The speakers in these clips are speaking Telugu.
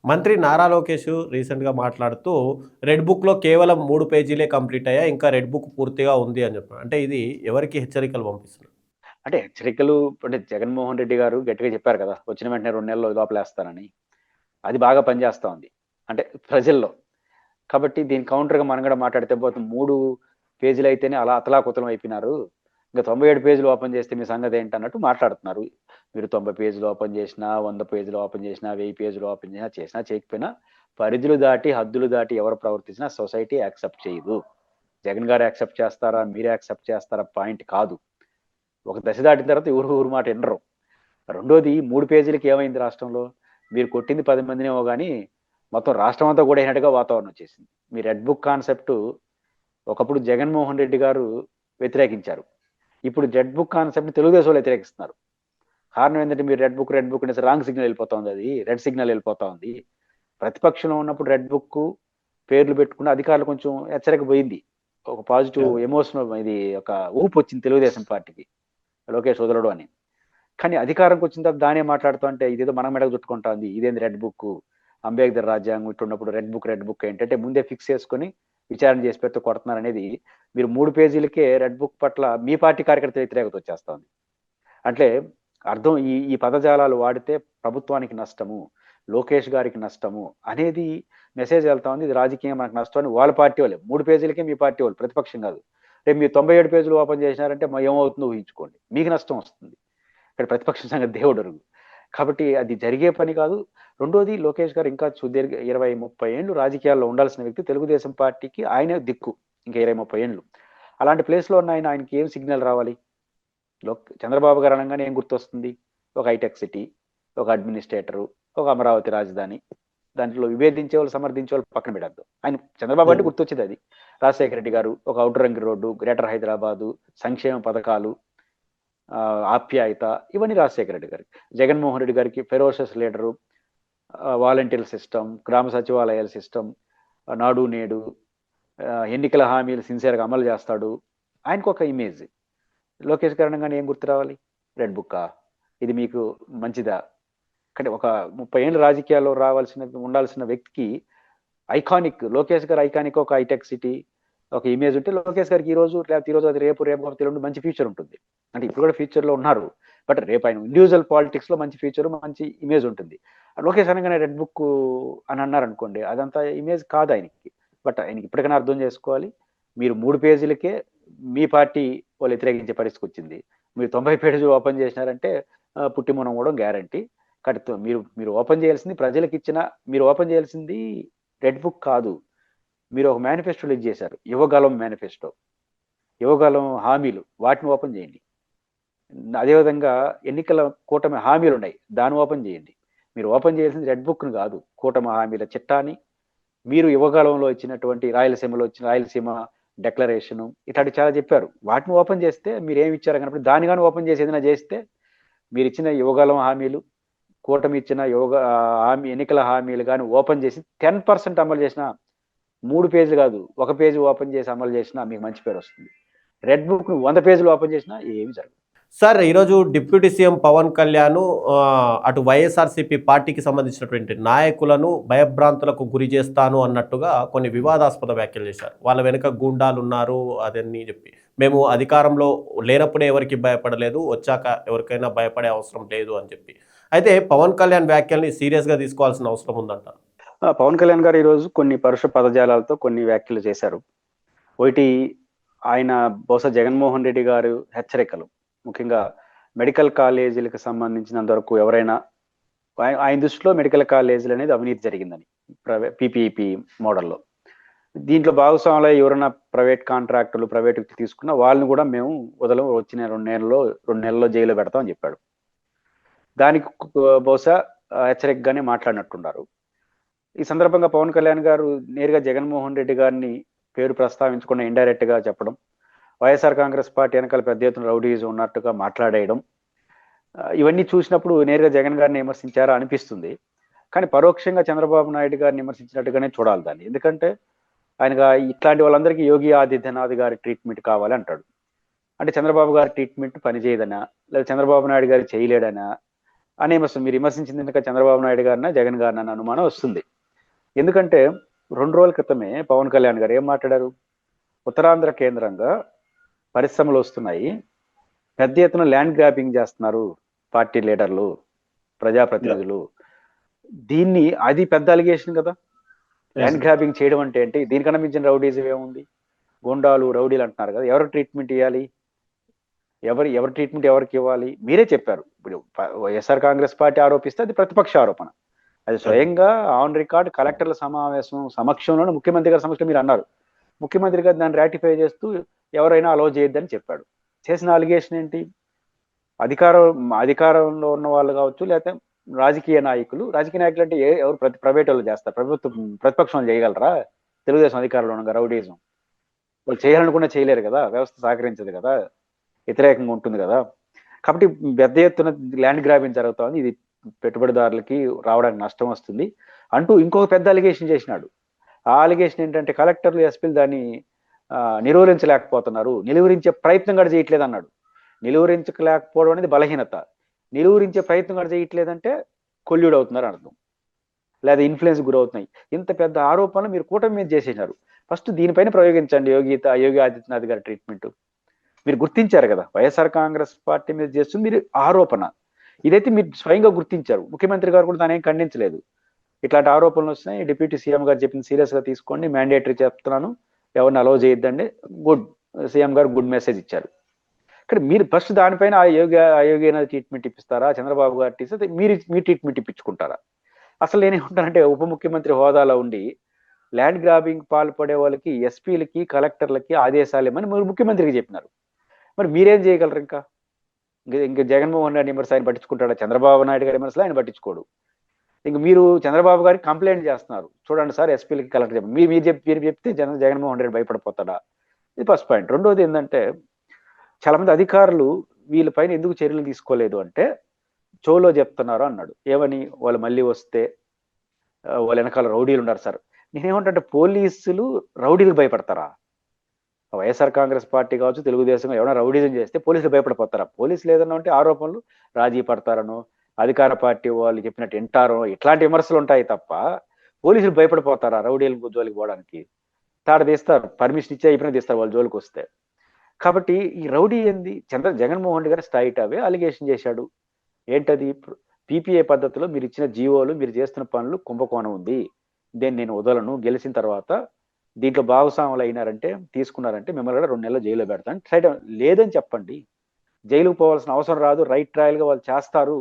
మంత్రి నారా లోకేష్ రీసెంట్‌గా మాట్లాడుతూ రెడ్ బుక్‌లో కేవలం 3 పేజీలే కంప్లీట్ అయ్యాయి. ఇంకా రెడ్ బుక్ పూర్తిగా ఉంది అని చెప్పారు. అంటే ఇది ఎవరికి హెచ్చరికలు పంపిస్తున్నారు? అంటే హెచ్చరికలు అంటే జగన్మోహన్ రెడ్డి గారు గట్టిగా చెప్పారు కదా! వచ్చిన వెంటనే 2 నెలల్లో లోపలేస్తానని. అది బాగా పనిచేస్తా ఉంది. అంటే ప్రజల్లో. కాబట్టి దీని కౌంటర్‌గా మనం కూడా మాట్లాడితే 3 పేజీలైతేనే అలా అతలాకుతలం అయిపోయినారు. ఇంక 97 పేజీలు ఓపెన్ చేస్తే మీ సంగతి అన్నట్టు మాట్లాడుతున్నారు. మీరు 90 పేజీలు ఓపెన్ చేసినా, 100 పేజీలు ఓపెన్ చేసినా, 1000 పేజీలు ఓపెన్ చేసినా చేయకపోయినా పరిధులు దాటి, హద్దులు దాటి ఎవరు ప్రవర్తించినా సొసైటీ యాక్సెప్ట్ చేయదు. జగన్ గారు యాక్సెప్ట్ చేస్తారా? మీరు యాక్సెప్ట్ చేస్తారా? పాయింట్ కాదు. ఒక దశ దాటిన తర్వాత ఊరు మాట వినరు. రెండోది 3 పేజీలకి ఏమైంది రాష్ట్రంలో? మీరు కొట్టింది 10 మందినేమో గానీ, మొత్తం రాష్ట్రం అంతా కూడా అయినట్టుగా వాతావరణం వచ్చేసింది. మీ రెడ్ బుక్ కాన్సెప్ట్ ఒకప్పుడు జగన్మోహన్ రెడ్డి గారు వ్యతిరేకించారు. ఇప్పుడు రెడ్ బుక్ కాన్సెప్ట్ తెలుగుదేశం వాళ్ళు వ్యతిరేకిస్తున్నారు. కారణం ఏంటంటే మీరు రెడ్ బుక్ అనేసి రాంగ్ సిగ్నల్ వెళ్ళిపోతుంది, అది రెడ్ సిగ్నల్ వెళ్ళిపోతా ఉంది. ప్రతిపక్షంలో ఉన్నప్పుడు రెడ్ బుక్ పేర్లు పెట్టుకున్న అధికారులు కొంచెం హెచ్చరిక పోయింది. ఒక పాజిటివ్ ఎమోషనల్ ఇది ఒక ఊపు వచ్చింది తెలుగుదేశం పార్టీకి, లోకేష్ వదలడు అని. కానీ అధికారంకి వచ్చిన తర్వాత దానే మాట్లాడుతూ అంటే ఇదేదో మన మెడకు చుట్టుకుంటా ఉంది, ఇదేంది రెడ్ బుక్, అంబేద్కర్ రాజ్యాంగం ఇట్టున్నప్పుడు రెడ్ బుక్ ఏంటంటే ముందే ఫిక్స్ చేసుకొని విచారణ చేసి పెడితే కొడుతున్నారు అనేది. మీరు 3 పేజీలకే రెడ్ బుక్ పట్ల మీ పార్టీ కార్యకర్త వ్యతిరేకత వచ్చేస్తా ఉంది. అంటే అర్థం ఈ ఈ పదజాలాలు వాడితే ప్రభుత్వానికి నష్టము, లోకేష్ గారికి నష్టము అనేది మెసేజ్ వెళ్తా ఉంది. ఇది రాజకీయం మనకు నష్టం అని వాళ్ళ పార్టీ వాళ్ళే 3 పేజీలకే మీ పార్టీ వాళ్ళు, ప్రతిపక్షం కాదు. రేపు మీరు 97 పేజీలు ఓపెన్ చేసినారంటే ఏమవుతుందో ఊహించుకోండి, మీకు నష్టం వస్తుంది. ఇక్కడ ప్రతిపక్షం సంగతి దేవుడు. కాబట్టి అది జరిగే పని కాదు. రెండోది లోకేష్ గారు ఇంకా సుదీర్ఘ 20-30 ఏళ్ళు రాజకీయాల్లో ఉండాల్సిన వ్యక్తి. తెలుగుదేశం పార్టీకి ఆయనే దిక్కు ఇంకా 20-30 ఏళ్ళు. అలాంటి ప్లేస్లో ఉన్న ఆయనకి ఏం సిగ్నల్ రావాలి? చంద్రబాబు గారు అనగానే ఏం గుర్తొస్తుంది? ఒక హైటెక్ సిటీ, ఒక అడ్మినిస్ట్రేటరు, ఒక అమరావతి రాజధాని. దాంట్లో విభేదించే వాళ్ళు సమర్థించే వాళ్ళు పక్కన పెట్టద్దు. ఆయన చంద్రబాబు అంటే గుర్తొచ్చేది అది. రాజశేఖర రెడ్డి గారు ఒక outer ring road, greater Hyderabad, సంక్షేమ పథకాలు, ఆప్యాయత, ఇవన్నీ రాజశేఖర రెడ్డి గారికి. జగన్మోహన్ రెడ్డి గారికి ఫెరోషస్ లీడరు, వాలంటీర్ సిస్టమ్, గ్రామ సచివాలయాల సిస్టమ్, నాడు నేడు, ఎన్నికల హామీలు సిన్సియర్గా అమలు చేస్తాడు. ఆయనకు ఒక ఇమేజ్. లోకేష్ కారణంగానే ఏం గుర్తు రావాలి? రెడ్ బుక్కా? ఇది మీకు మంచిదా? కానీ ఒక 30 ఏళ్ళు రాజకీయాల్లో ఉండాల్సిన వ్యక్తికి ఐకానిక్, లోకేష్ గారు ఐకానిక్ ఒక హైటెక్ సిటీ, ఒక ఇమేజ్ ఉంటే లోకేష్ గారికి ఈరోజు అది రేపు తెల్లుండి మంచి ఫ్యూచర్ ఉంటుంది. అంటే ఇప్పుడు కూడా ఫ్యూచర్లో ఉన్నారు. బట్ రేపు ఆయన ఇండివిజువల్ పాలిటిక్స్లో మంచి ఫ్యూచర్, మంచి ఇమేజ్ ఉంటుంది. లోకేష్ అనగానే రెడ్ బుక్ అని అన్నారు అనుకోండి, అదంతా ఇమేజ్ కాదు ఆయనకి. బట్ ఆయనకి ఇప్పటికైనా అర్థం చేసుకోవాలి, మీరు 3 పేజీలకే మీ పార్టీ వాళ్ళు వ్యతిరేకించే పరిస్థితికి వచ్చింది. మీరు 90 పేజీలు ఓపెన్ చేసినారంటే పుట్టి మునం కూడా గ్యారంటీ. కాబట్టి మీరు ఓపెన్ చేయాల్సింది ప్రజలకు ఇచ్చిన, మీరు ఓపెన్ చేయాల్సింది రెడ్ బుక్ కాదు. మీరు ఒక మేనిఫెస్టో రిలీజ్ చేశారు, యువగలం మేనిఫెస్టో, యువగలం హామీలు, వాటిని ఓపెన్ చేయండి. అదేవిధంగా ఎన్నికల కూటమి హామీలు ఉన్నాయి, దాన్ని ఓపెన్ చేయండి. మీరు ఓపెన్ చేయాల్సింది రెడ్ బుక్ను కాదు, కూటమి హామీల చిట్టాని. మీరు యువకాలంలో ఇచ్చినటువంటి రాయలసీమ డెక్లరేషను, ఇట్లాంటి చాలా చెప్పారు. వాటిని ఓపెన్ చేస్తే మీరు ఏమి ఇచ్చారు కనుక దాన్ని కానీ ఓపెన్ చేసి ఏదైనా చేస్తే, మీరు ఇచ్చిన యువకాలం హామీలు, కూటమి ఇచ్చిన ఎన్నికల హామీలు కానీ ఓపెన్ చేసి 10% అమలు చేసిన, 3 పేజీలు కాదు, 1 పేజీ ఓపెన్ చేసి అమలు చేసినా మీకు మంచి పేరు వస్తుంది. రెడ్ బుక్ 100 పేజీలు ఓపెన్ చేసినా ఏమి జరగదు. సార్, ఈరోజు డిప్యూటీ సీఎం పవన్ కళ్యాణ్ అటు వైఎస్ఆర్సీపీ పార్టీకి సంబంధించినటువంటి నాయకులను భయభ్రాంతులకు గురి చేస్తాను అన్నట్టుగా కొన్ని వివాదాస్పద వ్యాఖ్యలు చేశారు. వాళ్ళ వెనుక గూండాలు ఉన్నారు అదని చెప్పి, మేము అధికారంలో లేనప్పుడే ఎవరికి భయపడలేదు, వచ్చాక ఎవరికైనా భయపడే అవసరం లేదు అని చెప్పి. అయితే పవన్ కళ్యాణ్ వ్యాఖ్యల్ని సీరియస్గా తీసుకోవాల్సిన అవసరం ఉందంటారు. పవన్ కళ్యాణ్ గారు ఈరోజు కొన్ని పరుష పదజాలాలతో కొన్ని వ్యాఖ్యలు చేశారు. ఒకటి, ఆయన బహుశా జగన్మోహన్ రెడ్డి గారు హెచ్చరికలు, ముఖ్యంగా మెడికల్ కాలేజీలకు సంబంధించినంత వరకు ఎవరైనా, ఆయన దృష్టిలో మెడికల్ కాలేజీలు అనేది అవినీతి జరిగిందని, పీపీపీ మోడల్లో. దీంట్లో భాగస్వాములు ఎవరైనా ప్రైవేట్ కాంట్రాక్టులు, ప్రైవేట్ వ్యక్తులు తీసుకున్న వాళ్ళని కూడా మేము వచ్చిన 2 నెలల్లో జైల్లో పెడతామని చెప్పాడు. దానికి బహుశా హెచ్చరికగానే మాట్లాడినట్టున్నారు. ఈ సందర్భంగా పవన్ కళ్యాణ్ గారు నేరుగా జగన్మోహన్ రెడ్డి గారిని పేరు ప్రస్తావించకుండా ఇండైరెక్ట్ గా చెప్పడం, వైఎస్ఆర్ కాంగ్రెస్ పార్టీ వెనకాల పెద్ద ఎత్తున రౌడీజం ఉన్నట్టుగా మాట్లాడేయడం, ఇవన్నీ చూసినప్పుడు నేరుగా జగన్ గారిని విమర్శించారా అనిపిస్తుంది. కానీ పరోక్షంగా చంద్రబాబు నాయుడు గారిని విమర్శించినట్టుగానే చూడాలి దాన్ని. ఎందుకంటే ఆయనగా ఇట్లాంటి వాళ్ళందరికీ యోగి ఆదిత్యనాథ్ గారి ట్రీట్మెంట్ కావాలి అంటాడు. అంటే చంద్రబాబు గారి ట్రీట్మెంట్ పనిచేయదనా, లేదా చంద్రబాబు నాయుడు గారు చేయలేడనా, అనే విమర్శ మీరు విమర్శించింది కనుక చంద్రబాబు నాయుడు గారిన జగన్ గారిన అన్న అనుమానం వస్తుంది. ఎందుకంటే 2 రోజుల క్రితమే పవన్ కళ్యాణ్ గారు ఏం మాట్లాడారు? ఉత్తరాంధ్ర కేంద్రంగా పరిశ్రమలు వస్తున్నాయి, పెద్ద ఎత్తున ల్యాండ్ గ్రాబింగ్ చేస్తున్నారు పార్టీ లీడర్లు, ప్రజాప్రతినిధులు. దీన్ని అది పెద్ద అలిగేషన్ కదా. ల్యాండ్ గ్రాబింగ్ చేయడం అంటే ఏంటి? దీనికన్నా మించిన రౌడీజం ఏముంది? గుండాలు రౌడీలు అంటున్నారు కదా, ఎవరు ట్రీట్మెంట్ ఇవ్వాలి? ఎవరి ట్రీట్మెంట్ ఎవరికి ఇవ్వాలి? మీరే చెప్పారు. ఇప్పుడు వైఎస్ఆర్ కాంగ్రెస్ పార్టీ ఆరోపిస్తే అది ప్రతిపక్ష ఆరోపణ. అది స్వయంగా ఆన్ రికార్డ్ కలెక్టర్ల సమావేశం సమక్షంలోనే ముఖ్యమంత్రి గారి సమక్షంలో మీరు అన్నారు. ముఖ్యమంత్రి గారు దాన్ని రాటిఫై చేస్తూ ఎవరైనా అలో చేయొద్దని చెప్పాడు. చేసిన అలిగేషన్ ఏంటి? అధికారంలో ఉన్న వాళ్ళు కావచ్చు, లేకపోతే రాజకీయ నాయకులు అంటే ఎవరు ప్రైవేట్ వాళ్ళు చేస్తారు, ప్రతిపక్షం చేయగలరా? తెలుగుదేశం అధికారంలో ఉన్న రౌడీజం వాళ్ళు చేయాలనుకున్నా చేయలేరు కదా, వ్యవస్థ సహకరించదు కదా, వ్యతిరేకంగా ఉంటుంది కదా. కాబట్టి పెద్ద ఎత్తున ల్యాండ్ గ్రాబింగ్ జరుగుతుంది, ఇది పెట్టుబడిదారులకి రావడానికి నష్టం వస్తుంది అంటూ ఇంకొక పెద్ద అలిగేషన్ చేసినాడు. ఆ అలిగేషన్ ఏంటంటే కలెక్టర్లు ఎస్పీలు దాన్ని నిలువరించలేకపోతున్నారు, నిలువరించే ప్రయత్నం కూడా చేయట్లేదు అన్నాడు. నిలువరించలేకపోవడం అనేది బలహీనత, నిలువరించే ప్రయత్నం కూడా చేయట్లేదంటే కొల్లుడు అవుతున్నారు అర్థం, లేదా ఇన్ఫ్లుయెన్స్ గురవుతున్నాయి. ఇంత పెద్ద ఆరోపణలు మీరు కూటమి మీద చేసేసినారు. ఫస్ట్ దీనిపైన ప్రయోగించండి యోగి ఆదిత్యనాథ్ గారి ట్రీట్మెంట్. మీరు గుర్తించారు కదా, వైఎస్ఆర్ కాంగ్రెస్ పార్టీ మీద చేస్తుంది మీరు ఆరోపణ, ఇదైతే మీరు స్వయంగా గుర్తించారు. ముఖ్యమంత్రి గారు కూడా దాని ఏం ఖండించలేదు. ఇట్లాంటి ఆరోపణలు వస్తున్నాయి, డిప్యూటీ సీఎం గారు చెప్పింది సీరియస్ గా తీసుకోండి, మ్యాండేటరీ చెప్తున్నాను, ఎవరిని అలౌ చేయొద్దండి, గుడ్, సీఎం గారు గుడ్ మెసేజ్ ఇచ్చారు. ఇక్కడ మీరు ఫస్ట్ దానిపైన అయోగ్య ట్రీట్మెంట్ ఇప్పిస్తారా? చంద్రబాబు గారు తీస్తే మీ ట్రీట్మెంట్ ఇప్పించుకుంటారా? అసలు నేనేమంటానంటే ఉప ముఖ్యమంత్రి హోదాలో ఉండి ల్యాండ్ గ్రాబింగ్ పాల్పడే వాళ్ళకి, ఎస్పీలకి, కలెక్టర్లకి ఆదేశాలు ఇవ్వమని మీరు ముఖ్యమంత్రికి చెప్పినారు. మరి మీరేం చేయగలరు? ఇంకా జగన్మోహన్ రెడ్డి విమర్శ ఆయన పట్టించుకుంటాడా? చంద్రబాబు నాయుడు గారి విమర్శలు ఆయన పట్టించుకోడు. ఇంక మీరు చంద్రబాబు గారికి కంప్లైంట్ చేస్తున్నారు, చూడండి సార్ ఎస్పీలకి, కలెక్టర్ చెప్పి మీరు చెప్తే జగన్మోహన్ రెడ్డి భయపడిపోతాడా? ఇది ఫస్ట్ పాయింట్. రెండోది ఏంటంటే చాలా మంది అధికారులు వీళ్ళపైన ఎందుకు చర్యలు తీసుకోలేదు అంటే చోలో చెప్తున్నారు అన్నాడు. ఏమని? వాళ్ళు మళ్ళీ వస్తే వాళ్ళ వెనకాల రౌడీలు ఉన్నారు సార్. నేనేమంటే పోలీసులు రౌడీలకు భయపడతారా? వైఎస్ఆర్ కాంగ్రెస్ పార్టీ కావచ్చు, తెలుగుదేశం ఏమైనా రౌడీజం చేస్తే పోలీసులు భయపడిపోతారా? పోలీసులు ఏదన్నా ఉంటే ఆరోపణలు రాజీ పడతారనో, అధికార పార్టీ వాళ్ళు చెప్పినట్టు వింటారో, ఇట్లాంటి విమర్శలు ఉంటాయి తప్ప పోలీసులు భయపడిపోతారా రౌడీలకు జోలికి పోవడానికి? తాడు తీస్తారు, పర్మిషన్ ఇచ్చే అయిపోయినా తీస్తారు వాళ్ళు జోలికి వస్తే. కాబట్టి ఈ రౌడీ ఏంది? జగన్మోహన్ రెడ్డి గారు స్ట్రైట్ అవే అలిగేషన్ చేశాడు. ఏంటది? పీపీఏ పద్ధతిలో మీరు ఇచ్చిన జీవోలు, మీరు చేస్తున్న పనులు కుంభకోణం ఉంది, దీన్ని నేను వదలను, గెలిచిన తర్వాత దీంట్లో భాగస్వాములు అయినారంటే, తీసుకున్నారంటే మిమ్మల్ని కూడా 2 నెలలు జైల్లో పెడతాను. స్ట్రైట్ లేదని చెప్పండి, జైలుకు పోవాల్సిన అవసరం రాదు, రైట్ ట్రయల్ గా వాళ్ళు చేస్తారు,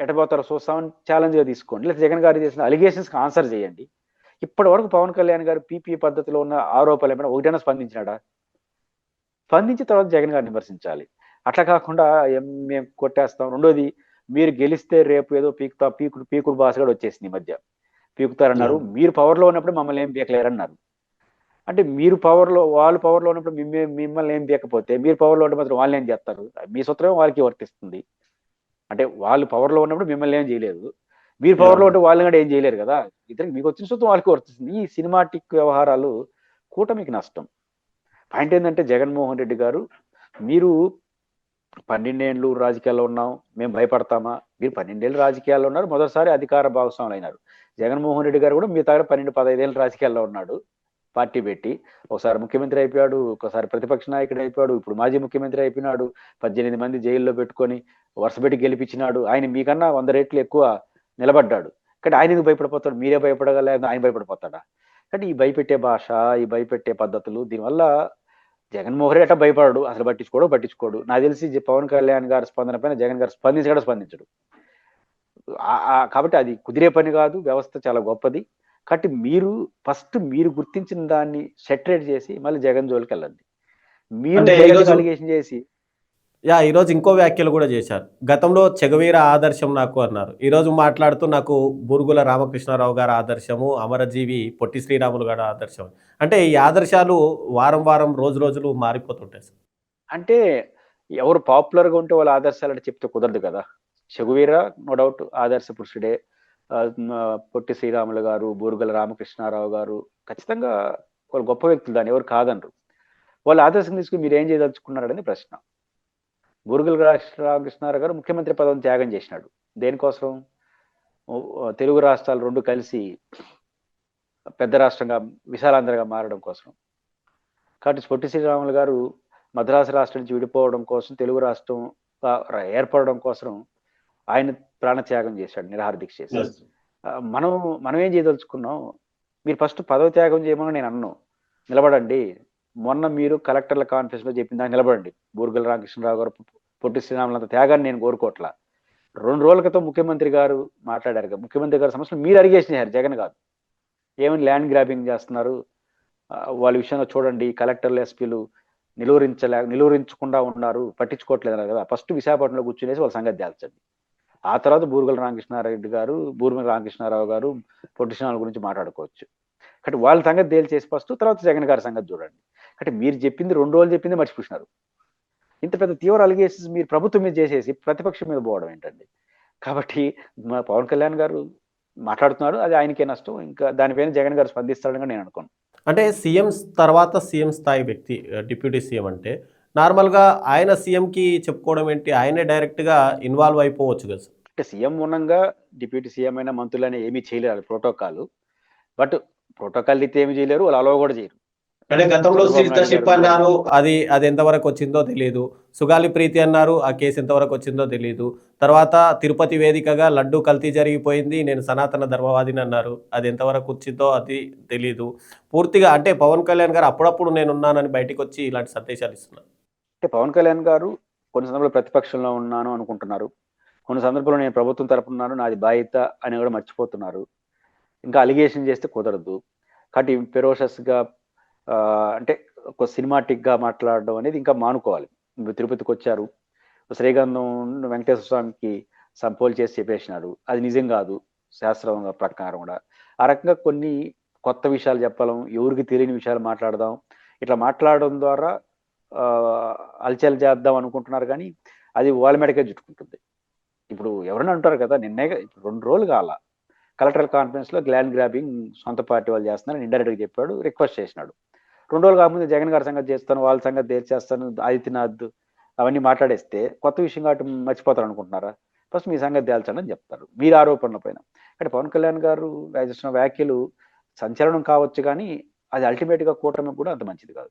ఎటపోతారో చూస్తామని ఛాలెంజ్ గా తీసుకోండి. లేదా జగన్ గారు చేసిన అలిగేషన్స్ కి ఆన్సర్ చేయండి. ఇప్పటి వరకు పవన్ కళ్యాణ్ గారు పీపీఏ పద్ధతిలో ఉన్న ఆరోపణలు ఏమైనా ఒకటైనా స్పందించినాడా? స్పందించిన తర్వాత జగన్ గారిని విమర్శించాలి. అట్లా కాకుండా మేము కొట్టేస్తాం. రెండోది, మీరు గెలిస్తే రేపు ఏదో పీకుడు భాష కూడా వచ్చేసింది ఈ మధ్య. పీకుతారన్నారు. మీరు పవర్లో ఉన్నప్పుడు మమ్మల్ని ఏం పీకలేరన్నారు. అంటే మీరు వాళ్ళు పవర్లో ఉన్నప్పుడు మిమ్మల్ని ఏం పీకపోతే మీరు పవర్లో ఉంటే మాత్రం వాళ్ళు ఏం చేస్తారు? మీ సూత్రమే వాళ్ళకి వర్తిస్తుంది. అంటే వాళ్ళు పవర్లో ఉన్నప్పుడు మిమ్మల్ని ఏం చేయలేదు, మీరు పవర్లో ఉంటే వాళ్ళని కూడా ఏం చేయలేరు కదా. ఇద్దరికి మీకు వచ్చిన సూత్రం వాళ్ళకి వర్తిస్తుంది. ఈ సినిమాటిక్ వ్యవహారాలు కూటమికి నష్టం. పాయింట్ ఏంటంటే జగన్మోహన్ రెడ్డి గారు, మీరు 12 ఏళ్ళు రాజకీయాల్లో ఉన్నాం, మేము భయపడతామా? మీరు 12 ఏళ్ళు రాజకీయాల్లో ఉన్నారు, మొదటిసారి అధికార భాగస్వాములు అయినారు. జగన్మోహన్ రెడ్డి గారు కూడా మీ దగ్గర 12-15 ఏళ్ళు రాజకీయాల్లో ఉన్నాడు, పార్టీ పెట్టి. ఒకసారి ముఖ్యమంత్రి అయిపోయాడు, ఒకసారి ప్రతిపక్ష నాయకుడు అయిపోయాడు, ఇప్పుడు మాజీ ముఖ్యమంత్రి అయిపోయినాడు, 18 మంది జైల్లో పెట్టుకొని వరుసపెట్టి గెలిపించినాడు. ఆయన మీకన్నా 100 రెట్లు ఎక్కువ నిలబడ్డాడు. కానీ ఆయన ఎందుకు భయపడిపోతాడు? మీరే భయపడగల, ఆయన భయపడిపోతాడా? కానీ ఈ భయపెట్టే భాష, ఈ భయపెట్టే పద్ధతులు, దీనివల్ల జగన్మోహన్ రెడ్డి భయపడడు, అసలు పట్టించుకోడు. నాకు తెలిసి పవన్ కళ్యాణ్ గారి స్పందన పైన జగన్ గారు స్పందించడు. కాబట్టి అది కుదిరే పని కాదు, వ్యవస్థ చాలా గొప్పది. కాబట్టి మీరు గుర్తించిన దాన్ని సెటరేట్ చేసి మళ్ళీ జగన్ జోలికి వెళ్ళండి. మీరు అలిగేషన్ చేసి ఈరోజు ఇంకో వ్యాఖ్యలు కూడా చేశారు. గతంలో చెగవీర ఆదర్శం నాకు అన్నారు. ఈరోజు మాట్లాడుతూ నాకు బూరుగుల రామకృష్ణారావు గారి ఆదర్శము, అమరజీవి పొట్టి శ్రీరాములు గారి ఆదర్శం. అంటే ఈ ఆదర్శాలు వారం రోజులు మారిపోతుంటాయి. అంటే ఎవరు పాపులర్గా ఉంటే వాళ్ళ ఆదర్శాలు అంటే చెప్తే కుదరదు కదా. చెగువీర నో డౌట్ ఆదర్శ పురుషుడే, పొట్టి శ్రీరాములు గారు, బూరుగుల రామకృష్ణారావు గారు ఖచ్చితంగా వాళ్ళు గొప్ప వ్యక్తులు, దాన్ని ఎవరు కాదనరు. వాళ్ళు ఆదర్శం తీసుకుని మీరు ఏం చేయదలుచుకున్నారని ప్రశ్న. బూరుగుల రామకృష్ణారావు గారు ముఖ్యమంత్రి పదవిని త్యాగం చేసినాడు. దేనికోసం? తెలుగు రాష్ట్రాలు రెండు కలిసి పెద్ద రాష్ట్రంగా విశాలాంధ్రగా మారడం కోసం. కాబట్టి పొట్టి శ్రీరాములు గారు మద్రాసు రాష్ట్రం నుంచి విడిపోవడం కోసం, తెలుగు రాష్ట్రం ఏర్పడడం కోసం ఆయన ప్రాణత్యాగం చేశాడు, నిరాహార దీక్ష చేశాడు. మనం ఏం చేయదలుచుకున్నాం? మీరు ఫస్ట్ పదవి త్యాగం చేయమని నేను అన్నాను, నిలబడండి. మొన్న మీరు కలెక్టర్ల కాన్ఫరెన్స్ లో చెప్పిన దానికి నిలబడండి. బూరుగుల రామకృష్ణరావు గారు, పొట్టి శ్రీరాములు అంత త్యాగాన్ని నేను కోరుకోవట్లా. 2 రోజుల క్రితం ముఖ్యమంత్రి గారు మాట్లాడారు. ముఖ్యమంత్రి గారి సమస్యలు మీరు అడిగేసినారు, జగన్ కాదు. ఏమని ల్యాండ్ గ్రాబింగ్ చేస్తున్నారు, వాళ్ళ విషయంలో చూడండి, కలెక్టర్లు ఎస్పీలు నిలువరించకుండా ఉన్నారు, పట్టించుకోవట్లేదు అన్నారు కదా. ఫస్ట్ విశాఖపట్నంలో కూర్చునేసి వాళ్ళ సంగతి తేల్చండి. ఆ తర్వాత బూరుగుల రామకృష్ణారావు గారు పొట్టి శ్రీరాములు గురించి మాట్లాడుకోవచ్చు. కాబట్టి వాళ్ళ సంగతి తేల్చేసి ఫస్ట్, తర్వాత జగన్ గారి సంగతి చూడండి. కాబట్టి మీరు చెప్పింది 2 రోజులు చెప్పింది మర్చిపోయినారు. ఇంత పెద్ద తీవ్ర అలిగేషన్స్ మీరు ప్రభుత్వం మీద చేసేసి ప్రతిపక్షం మీద పోవడం ఏంటండి? కాబట్టి మా పవన్ కళ్యాణ్ గారు మాట్లాడుతున్నారు, అది ఆయనకే నష్టం. ఇంకా దానిపైన జగన్ గారు స్పందిస్తాడని నేను అనుకోను. అంటే సీఎం తర్వాత సీఎం స్థాయి వ్యక్తి డిప్యూటీ సీఎం అంటే నార్మల్గా ఆయన సీఎంకి చెప్పుకోవడం ఏంటి, ఆయనే డైరెక్ట్గా ఇన్వాల్వ్ అయిపోవచ్చు కదా సార్. అంటే సీఎం ఉన్నంగా డిప్యూటీ సీఎం అయినా మంత్రులైనా ఏమీ చేయలేరు, ప్రోటోకాల్. బట్ ప్రోటోకాల్ అయితే ఏమి చేయలేరు, వాళ్ళు అలవ కూడా చేయరు. అంటే గతంలో లీడర్షిప్ అన్నారు, అది ఎంతవరకు వచ్చిందో తెలియదు. సుగాలి ప్రీతి అన్నారు, ఆ కేసు ఎంతవరకు వచ్చిందో తెలియదు. తర్వాత తిరుపతి వేదికగా లడ్డు కల్తీ జరిగిపోయింది, నేను సనాతన ధర్మవాదిని అన్నారు, అది ఎంతవరకు వచ్చిందో అది తెలియదు. పూర్తిగా అంటే పవన్ కళ్యాణ్ గారు అప్పుడప్పుడు నేనున్నానని బయటకు వచ్చి ఇలాంటి సందేశాలు ఇస్తున్నారు. అంటే పవన్ కళ్యాణ్ గారు కొన్ని సందర్భాల్లో ప్రతిపక్షంలో ఉన్నాను అనుకుంటున్నారు, కొన్ని సందర్భాల్లో నేను ప్రభుత్వం తరపున్నాను, నాది బాధ్యత అని కూడా మర్చిపోతున్నారు. ఇంకా అలిగేషన్ చేస్తే కుదరదు. కాబట్టి ఫెరోషస్గా అంటే ఒక సినిమాటిక్గా మాట్లాడడం అనేది ఇంకా మానుకోవాలి. తిరుపతికి వచ్చారు, శ్రీగంధం వెంకటేశ్వర స్వామికి సంపోలు చేసి చెప్పేసినారు, అది నిజం కాదు శాస్త్రం ప్రకారం కూడా. ఆ రకంగా కొన్ని కొత్త విషయాలు చెప్పాలం, ఎవరికి తెలియని విషయాలు మాట్లాడదాం, ఇట్లా మాట్లాడడం ద్వారా అలచల్ చేద్దాం అనుకుంటున్నారు. కానీ అది వాళ్ళ మెడకే చుట్టుకుంటుంది. ఇప్పుడు ఎవరైనా అంటారు కదా, నిన్నే 2 రోజులు కాల కలెక్టర్ కాన్ఫరెన్స్ లో ల్యాండ్ గ్రాబింగ్ సొంత పార్టీ వాళ్ళు చేస్తున్నారని ఇండైరెక్ట్గా చెప్పాడు, రిక్వెస్ట్ చేసినాడు. 2 రోజులు కాకముందు జగన్ గారి సంగతి చేస్తాను, వాళ్ళ సంగతి తేల్చేస్తాను, ఆదిత్యనాథ్ అవన్నీ మాట్లాడేస్తే కొత్త విషయం కాబట్టి మర్చిపోతారు అనుకుంటున్నారా? ఫస్ట్ మీ సంగతి తేల్చండి అని చెప్తారు మీరు ఆరోపణల పైన. అంటే పవన్ కళ్యాణ్ గారు చేసిన వ్యాఖ్యలు సంచలనం కావచ్చు, కానీ అది అల్టిమేట్గా కూటమికి కూడా అంత మంచిది కాదు.